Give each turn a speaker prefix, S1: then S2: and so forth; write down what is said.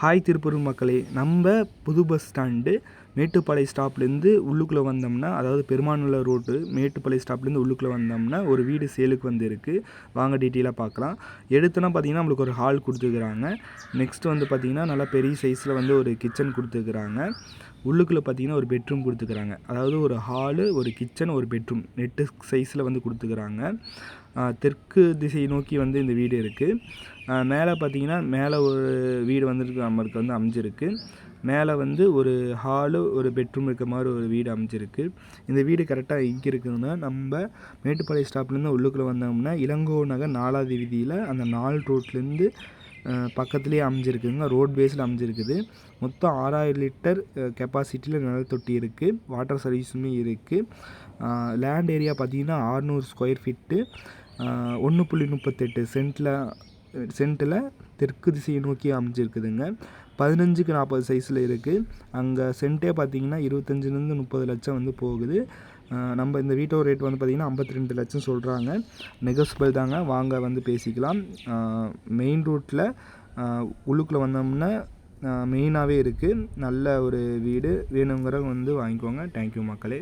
S1: Hi Tiruppur மக்களே, நம்ம புது பஸ் ஸ்டாண்டு மேட்டுப்பாளையம் ஸ்டாப்லேருந்து உள்ளுக்குள்ளே வந்தோம்னா, அதாவது பெருமாநல்லூர் ரோடு மேட்டுப்பாளையம் ஸ்டாப்லேருந்து உள்ளுக்குள்ளே வந்தோம்னா ஒரு வீடு சேலுக்கு வந்து இருக்குது. வாங்க டீட்டெயிலாக பார்க்கலாம். எடுத்தோன்னா பார்த்தீங்கன்னா நம்மளுக்கு ஒரு ஹால் கொடுத்துருக்குறாங்க. நெக்ஸ்ட் வந்து பார்த்திங்கன்னா நல்லா பெரிய சைஸில் வந்து ஒரு கிச்சன் கொடுத்துருக்குறாங்க. உள்ளுக்குள்ளே பார்த்திங்கன்னா ஒரு பெட்ரூம் கொடுத்துருக்குறாங்க. அதாவது ஒரு ஹாலு, ஒரு கிச்சன், ஒரு பெட்ரூம் நெட்டு சைஸில் வந்து கொடுத்துருக்குறாங்க. தெற்கு திசை நோக்கி வந்து இந்த வீடு இருக்குது. மேலே பார்த்திங்கன்னா மேலே ஒரு வீடு வந்துருக்கு நம்மளுக்கு வந்து அமைஞ்சிருக்கு. மேலே வந்து ஒரு ஹாலு, ஒரு பெட்ரூம் இருக்க மாதிரி ஒரு வீடு அமைஞ்சிருக்கு. இந்த வீடு கரெக்டாக எங்கே இருக்குதுன்னா, நம்ம மேட்டுப்பாளையம் ஸ்டாப்லேருந்து உள்ளுக்குள்ளே வந்தோம்னா இளங்கோ நகர் 4வது வீதியில் அந்த 4 ரோட்லேருந்து பக்கத்துலேயே அமைஞ்சிருக்குதுங்க. ரோட் பேஸில் அமைஞ்சிருக்குது. மொத்தம் 6000 லிட்டர் கெப்பாசிட்டியில் நிழல் தொட்டி இருக்குது. வாட்டர் சர்வீஸுமே இருக்குது. லேண்ட் ஏரியா பார்த்திங்கன்னா 600 ஸ்கொயர் ஃபீட்டு. 1.38 சென்ட்டில் தெற்கு திசையை நோக்கி அமைஞ்சிருக்குதுங்க. 15க்கு 40 சைஸில் இருக்குது. அங்கே சென்ட்டே பார்த்திங்கன்னா 25லேருந்து 30 லட்சம் வந்து போகுது. நம்ம இந்த வீட்டோட ரேட் வந்து பார்த்திங்கன்னா 52 லட்சம் சொல்கிறாங்க. நெகோசியபிள் தாங்க, வாங்க வந்து பேசிக்கலாம். மெயின் ரோட்டில் உள்ளுக்குள்ளே வந்தோம்னா மெயினாகவே இருக்குது. நல்ல ஒரு வீடு வேணுங்கிறவங்க வந்து வாங்கிக்கோங்க. தேங்க்யூ மக்களே.